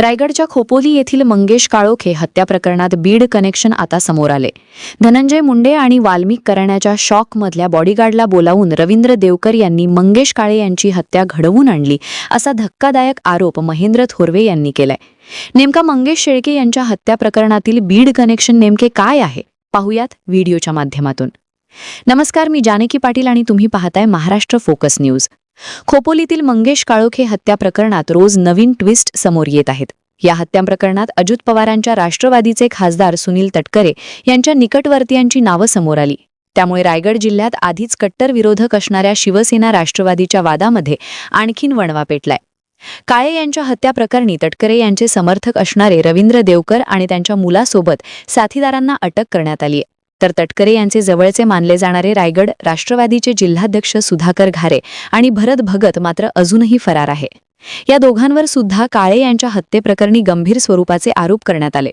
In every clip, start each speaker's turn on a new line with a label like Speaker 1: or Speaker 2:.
Speaker 1: रायगडच्या खोपोली येथील मंगेश काळोखे हत्या प्रकरणात बीड कनेक्शन आता समोर आले। धनंजय मुंडे आणि वाल्मिक करण्याच्या शॉकमधल्या बॉडीगार्डला बोलावून रवींद्र देवकर यांनी मंगेश काळे यांची हत्या घडवून आणली असा धक्कादायक आरोप महेंद्र थोरवे यांनी केलाय। नेमका मंगेश शेळके यांच्या हत्या प्रकरणातील बीड कनेक्शन नेमके काय आहे पाहूयात व्हिडिओच्या माध्यमातून। नमस्कार, मी जानकी पाटील आणि तुम्ही पाहताय महाराष्ट्र फोकस न्यूज। खोपोलीतील मंगेश काळोखे हत्या प्रकरणात रोज नवीन ट्विस्ट समोर येत आहेत। या हत्या प्रकरणात अजित पवारांच्या राष्ट्रवादीचे खासदार सुनील तटकरे यांच्या निकटवर्तीयांची नावं समोर आली। त्यामुळे रायगड जिल्ह्यात आधीच कट्टर विरोधक असणाऱ्या शिवसेना राष्ट्रवादीच्या वादामध्ये आणखीन वणवा पेटलाय। काळे यांच्या हत्या प्रकरणी तटकरे यांचे समर्थक असणारे रवींद्र देवकर आणि त्यांच्या मुलासोबत साथीदारांना अटक करण्यात आली आहे। तर तटकरे यांचे जवळचे मानले जाणारे रायगड राष्ट्रवादीचे जिल्हाध्यक्ष सुधाकर घारे आणि भरत भगत मात्र अजूनही फरार आहे। या दोघांवर सुद्धा काळे यांच्या हत्येप्रकरणी गंभीर स्वरूपाचे आरोप करण्यात आले।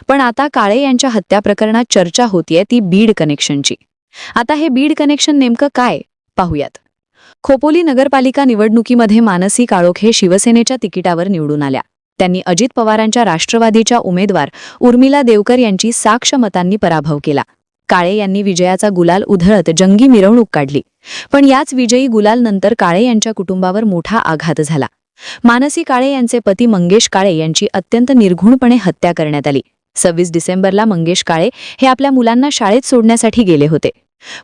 Speaker 1: पण आता काळे यांच्या हत्या प्रकरणात चर्चा होतीये ती बीड कनेक्शनची। आता हे बीड कनेक्शन नेमकं काय पाहूयात। खोपोली नगरपालिका निवडणुकीमध्ये मानसी काळोखे शिवसेनेच्या तिकिटावर निवडून आल्या। त्यांनी अजित पवारांच्या राष्ट्रवादीच्या उमेदवार उर्मिला देवकर यांची 6 मतांनी पराभव केला। काळे यांनी विजयाचा गुलाल उधळत जंगी मिरवणूक काढली। पण याच विजयी गुलाल नंतर काळे यांच्या कुटुंबावर मोठा आघात झाला। मानसी काळे यांचे पती मंगेश काळे यांची अत्यंत निर्घृणपणे हत्या करण्यात आली। 26 डिसेंबरला मंगेश काळे हे आपल्या मुलांना शाळेत सोडण्यासाठी गेले होते।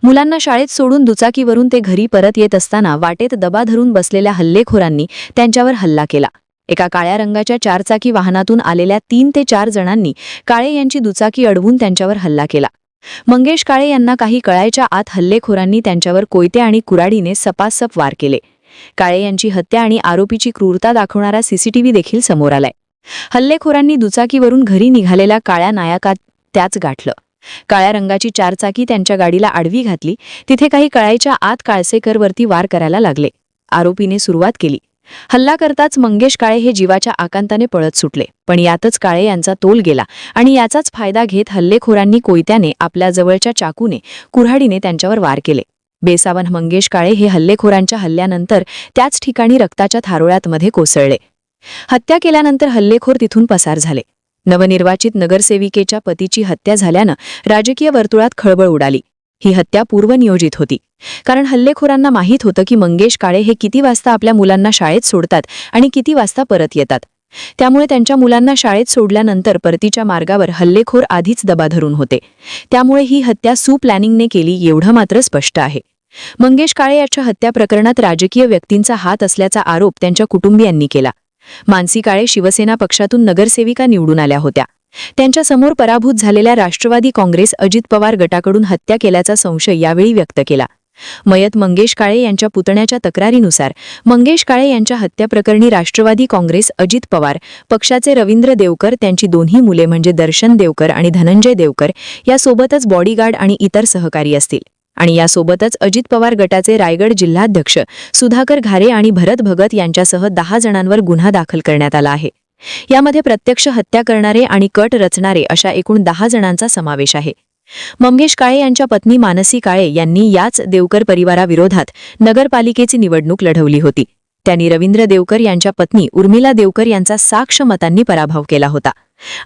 Speaker 1: मुलांना शाळेत सोडून दुचाकीवरून ते घरी परत येत असताना वाटेत दबा धरून बसलेल्या हल्लेखोरांनी त्यांच्यावर हल्ला केला। एका काळ्या रंगाच्या 4चाकी वाहनातून आलेल्या 3 ते 4 जणांनी काळे यांची दुचाकी अडवून त्यांच्यावर हल्ला केला। मंगेश काळे यांना काही कळायच्या आत हल्लेखोरांनी त्यांच्यावर कोयते आणि कुऱ्हाडीने सपासप वार केले। काळे यांची हत्या आणि आरोपीची क्रूरता दाखवणारा सीसीटीव्ही देखील समोर आलाय। हल्लेखोरांनी दुचाकीवरून घरी निघालेल्या काळ्या नायकात त्याच गाठलं। काळ्या रंगाची 4चाकी त्यांच्या गाडीला आडवी घातली। तिथे काही कळायच्या आत काळसेकरवरती वार करायला लागले। आरोपीने सुरुवात केली। हल्ला करताच मंगेश काळे हे जीवाच्या आकांताने पळत सुटले। पण यातच काळे यांचा तोल गेला आणि याचाच फायदा घेत हल्लेखोरांनी कोयत्याने, आपल्या जवळच्या चाकूने, कुऱ्हाडीने त्यांच्यावर वार केले। बेसावध मंगेश काळे हे हल्लेखोरांच्या हल्ल्यानंतर त्याच ठिकाणी रक्ताच्या थारोळ्यात मध्ये कोसळले। हत्या केल्यानंतर हल्लेखोर तिथून पसार झाले। नवनिर्वाचित नगरसेविकेच्या पतीची हत्या झाल्यानं राजकीय वर्तुळात खळबळ उडाली। ही हत्या पूर्वनियोजित होती, कारण हल्लेखोरांना माहीत होतं की मंगेश काळे हे किती वाजता आपल्या मुलांना शाळेत सोडतात आणि किती वाजता परत येतात। त्यामुळे त्यांच्या मुलांना शाळेत सोडल्यानंतर परतीच्या मार्गावर हल्लेखोर आधीच दबा धरून होते। त्यामुळे ही हत्या प्लॅनिंगने केली एवढं मात्र स्पष्ट आहे। मंगेश काळे याच्या हत्या प्रकरणात राजकीय व्यक्तींचा हात असल्याचा आरोप त्यांच्या कुटुंबियांनी केला। मानसी काळे शिवसेना पक्षातून नगरसेविका निवडून आल्या होत्या। त्यांच्या समोर पराभूत झालेल्या राष्ट्रवादी काँग्रेस अजित पवार गटाकडून हत्या केल्याचा संशय यावेळी व्यक्त केला। मयत मंगेश काळे यांच्या पुतण्याच्या तक्रारीनुसार मंगेश काळे यांच्या हत्याप्रकरणी राष्ट्रवादी काँग्रेस अजित पवार पक्षाचे रवींद्र देवकर, त्यांची दोन्ही मुले म्हणजे दर्शन देवकर आणि धनंजय देवकर यासोबतच बॉडीगार्ड आणि इतर सहकारी असतील। आणि यासोबतच अजित पवार गटाचे रायगड जिल्हाध्यक्ष सुधाकर घारे आणि भरत भगत यांच्यासह 10 जणांवर गुन्हा दाखल करण्यात आला आहे। यामध्ये प्रत्यक्ष हत्या करणारे आणि कट रचणारे अशा एकूण 10 जणांचा समावेश आहे। मंगेश काळे यांच्या पत्नी मानसी काळे यांनी याच देवकर परिवाराविरोधात नगरपालिकेची निवडणूक लढवली होती। त्यांनी रवींद्र देवकर यांच्या पत्नी उर्मिला देवकर यांचा 6 मतांनी पराभव केला होता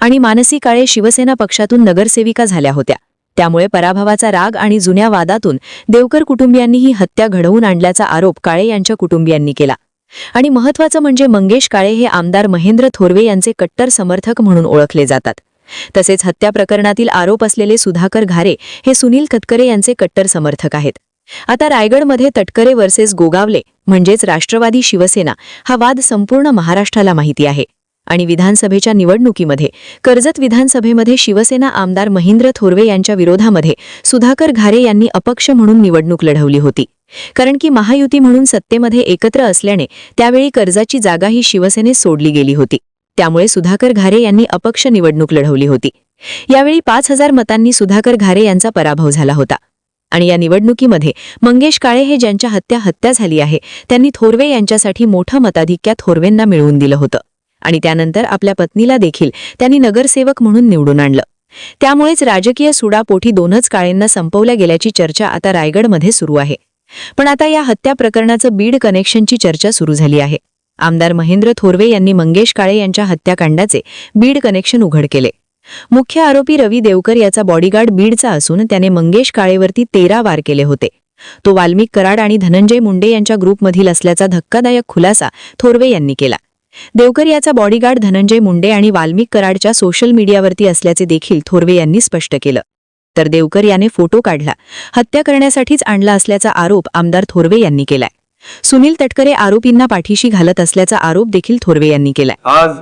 Speaker 1: आणि मानसी काळे शिवसेना पक्षातून नगरसेविका झाल्या होत्या। त्यामुळे पराभवाचा राग आणि जुन्या वादातून देवकर कुटुंबियांनी ही हत्या घडवून आणल्याचा आरोप काळे यांच्या कुटुंबियांनी केला। आणि महत्त्वाचं म्हणजे मंगेश काळे हे आमदार महेंद्र थोरवे यांचे कट्टर समर्थक म्हणून ओळखले जातात। तसेच हत्या प्रकरणातील आरोप असलेले सुधाकर घारे हे सुनील तटकरे यांचे कट्टर समर्थक आहेत। आता रायगडमध्ये तटकरे वर्सेस गोगावले म्हणजेच राष्ट्रवादी शिवसेना हा वाद संपूर्ण महाराष्ट्राला माहिती आहे। आणि विधानसभेच्या निवडणुकीमध्ये कर्जत विधानसभेमध्ये शिवसेना आमदार महेंद्र थोरवे यांच्या विरोधामध्ये सुधाकर घारे यांनी अपक्ष म्हणून निवडणूक लढवली होती। कारण की महायुती म्हणून सत्तेमध्ये एकत्र असल्याने त्यावेळी कर्जाची जागा ही शिवसेनेस सोडली गेली होती। त्यामुळे सुधाकर घारे यांनी अपक्ष निवडणूक लढवली होती। यावेळी 5000 मतांनी सुधाकर घारे यांचा पराभव झाला होता। आणि या निवडणुकीमध्ये मंगेश काळे हे ज्यांच्या हत्या झाली आहे त्यांनी थोरवे यांच्यासाठी मोठं मताधिक्य थोरवेंना मिळवून दिलं होतं। आणि त्यानंतर आपल्या पत्नीला देखील त्यांनी नगरसेवक म्हणून निवडून आणलं। त्यामुळेच राजकीय सुडापोटी 2च काळेंना संपवल्या गेल्याची चर्चा आता रायगडमध्ये सुरू आहे। पण आता या हत्या प्रकरणाचं बीड कनेक्शनची चर्चा सुरू झाली आहे। आमदार महेंद्र थोरवे यांनी मंगेश काळे यांच्या हत्याकांडाचे बीड कनेक्शन उघड केले. मुख्य आरोपी रवी देवकर याचा बॉडीगार्ड बीडचा असून त्याने मंगेश काळेवरती 13 वार केले होते. तो वाल्मिक कराड आणि धनंजय मुंडे यांच्या ग्रुपमधील असल्याचा धक्कादायक खुलासा थोरवे यांनी केला. देवकर याचा बॉडीगार्ड धनंजय मुंडे आणि वाल्मिक कराडच्या सोशल मीडियावरती असल्याचे देखील थोरवे यांनी स्पष्ट केलं. तर देवकर याने फोटो काढला, हत्या करण्यासाठीच आणला असल्याचा आरोप आमदार थोरवे यांनी केलाय. सुनील तटकरे आरोपींना पाठीशी घालत असल्याचा आरोप देखील थोरवे यांनी केलाय.
Speaker 2: आज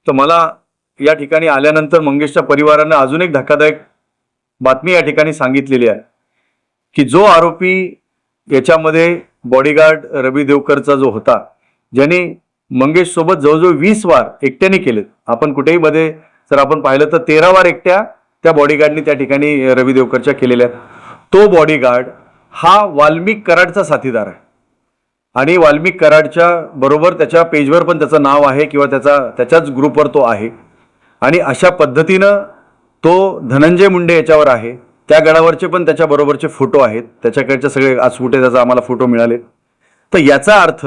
Speaker 2: तर मला या ठिकाणी आल्यानंतर मंगेशच्या परिवाराने अजून एक धक्कादायक बातमी या ठिकाणी सांगितलेली आहे की जो आरोपी याच्यामध्ये बॉडीगार्ड रवी देवकरचा जो होता, ज्याने मंगेश सोबत जवळजवळ 20 वार एकट्याने केलेत. आपण कुठेही मध्ये जर आपण पाहिलं तर 13 वार एकट्या त्या बॉडीगार्डनी त्या ठिकाणी रवी देवकरच्या केलेल्या आहेत. तो बॉडीगार्ड हा वाल्मिक कराडचा साथीदार आहे आणि वाल्मिक कराडच्या बरोबर त्याच्या पेजवर पण त्याचं नाव आहे किंवा त्याच्याच ग्रुपवर तो आहे. आणि अशा पद्धतीनं तो धनंजय मुंडे याच्यावर आहे. त्या गडावरचे पण त्याच्या बरोबरचे फोटो आहेत, त्याच्याकडचे सगळे आसफुटे त्याचा आम्हाला फोटो मिळाले. तर याचा अर्थ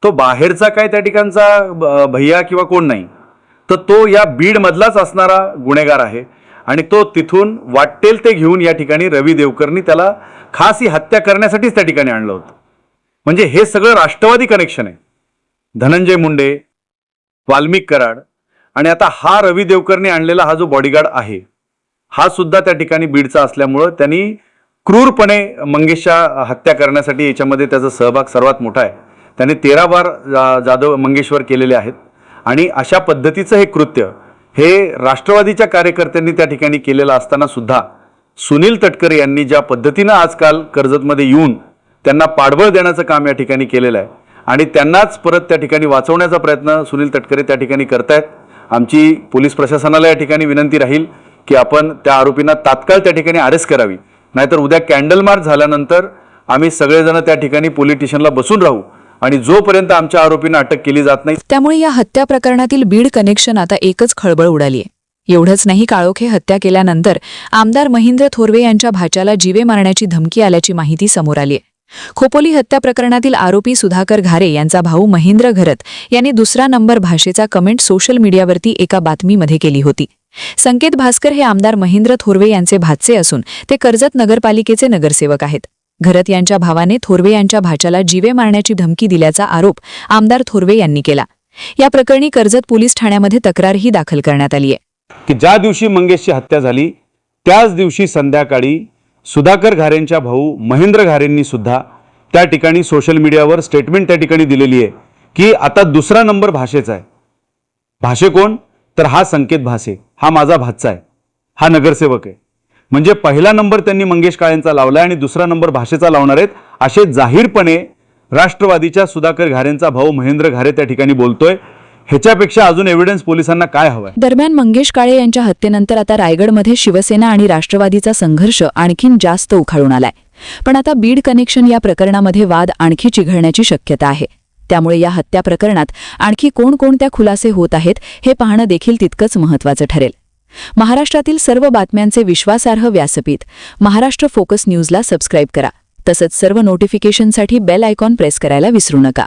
Speaker 2: तो बाहेरचा काय त्या ठिकाणचा भैया किंवा कोण नाही, तर तो या बीडमधलाच असणारा गुन्हेगार आहे आणि तो तिथून वाटेल ते घेऊन या ठिकाणी रवी देवकरनी त्याला खास ही हत्या करण्यासाठीच त्या ठिकाणी आणलं होतं. म्हणजे हे सगळं राष्ट्रवादी कनेक्शन आहे. धनंजय मुंडे, वाल्मिक कराड आणि आता हा रवी देवकरने आणलेला हा जो बॉडीगार्ड आहे हा सुद्धा त्या ठिकाणी बीडचा असल्यामुळं त्यांनी क्रूरपणे मंगेशच्या हत्या करण्यासाठी याच्यामध्ये त्याचा सहभाग सर्वात मोठा आहे. त्याने 13 वार जाधव मंगेशवर केलेले आहेत आणि अशा पद्धतीचं हे कृत्य हे राष्ट्रवादीच्या कार्यकर्त्यांनी त्या ठिकाणी केलेलं असताना सुद्धा सुनील तटकरे यांनी ज्या पद्धतीनं आजकाल कर्जतमध्ये येऊन त्यांना पाठबळ देण्याचं काम या ठिकाणी केलेलं आहे आणि त्यांनाच परत त्या ठिकाणी वाचवण्याचा प्रयत्न सुनील तटकरे त्या ठिकाणी करतायत. आमची पोलीस प्रशासनाला या ठिकाणी विनंती राहील की आपण त्या आरोपींना तात्काळ त्या ठिकाणी अरेस्ट करावी, नाहीतर उद्या कॅन्डल मार्च झाल्यानंतर आम्ही सगळेजण त्या ठिकाणी पोलीस स्टेशनला बसून राहू आणि जोपर्यंत आमच्या आरोपींना अटक केली जात नाही.
Speaker 1: त्यामुळे या हत्या प्रकरणातील बीड कनेक्शन आता एकच खळबळ उडालीय. एवढंच नाही, काळोखे हत्या केल्यानंतर आमदार महेंद्र थोरवे यांच्या भाच्याला जीवे मारण्याची धमकी आल्याची माहिती समोर आलीय. खोपोली हत्या प्रकरणातील आरोपी सुधाकर घारे यांचा भाऊ महेंद्र घरत यांनी 2रा नंबर भाषेचा कमेंट सोशल मीडियावरती एका बातमीमध्ये केली होती. संकेत भास्कर हे आमदार महेंद्र थोरवे यांचे भाचे असून ते कर्जत नगरपालिकेचे नगरसेवक आहेत. घरत यांच्या भावाने थोरवे यांच्या भाच्याला जीवे मारण्याची धमकी दिल्याचा आरोप आमदार थोरवे यांनी केला. या प्रकरणी कर्जत पोलीस ठाण्यामध्ये तक्रारही दाखल करण्यात आली आहे.
Speaker 2: की ज्या दिवशी मंगेशची हत्या झाली त्याच दिवशी संध्याकाळी सुधाकर घारेंच्या भाऊ महेंद्र घारेंनी सुद्धा त्या ठिकाणी सोशल मीडियावर स्टेटमेंट त्या ठिकाणी दिलेली आहे की आता 2रा नंबर भाषेचा आहे. भाषे कोण? तर हा संकेत भासे, हा माझा भाचा आहे, हा नगरसेवक आहे. म्हणजे पहिला नंबर त्यांनी मंगेश काळेंचा लावलाय आणि 2रा नंबर भाषेचा लावणार आहेत असे जाहीरपणे राष्ट्रवादीच्या सुधाकर घारेंचा भाऊ महेंद्र घारे त्या ठिकाणी बोलतोय. ह्याच्यापेक्षा अजून एव्हिडन्स पोलिसांना काय हवंय?
Speaker 1: दरम्यान मंगेश काळे यांच्या हत्येनंतर आता रायगडमध्ये शिवसेना आणि राष्ट्रवादीचा संघर्ष आणखीन जास्त उखाळून आलाय. पण आता बीड कनेक्शन या प्रकरणामध्ये वाद आणखी चिघळण्याची शक्यता आहे. त्यामुळे या हत्या प्रकरणात आणखी कोणकोणत्या खुलासे होत आहेत हे पाहणं देखील तितकंच महत्त्वाचं ठरेल. महाराष्ट्रातील सर्व बातम्यांचे विश्वासार्ह व्यासपीठ महाराष्ट्र फोकस न्यूजला सबस्क्राईब करा. तसंच सर्व नोटिफिकेशनसाठी बेल आयकॉन प्रेस करायला विसरू नका.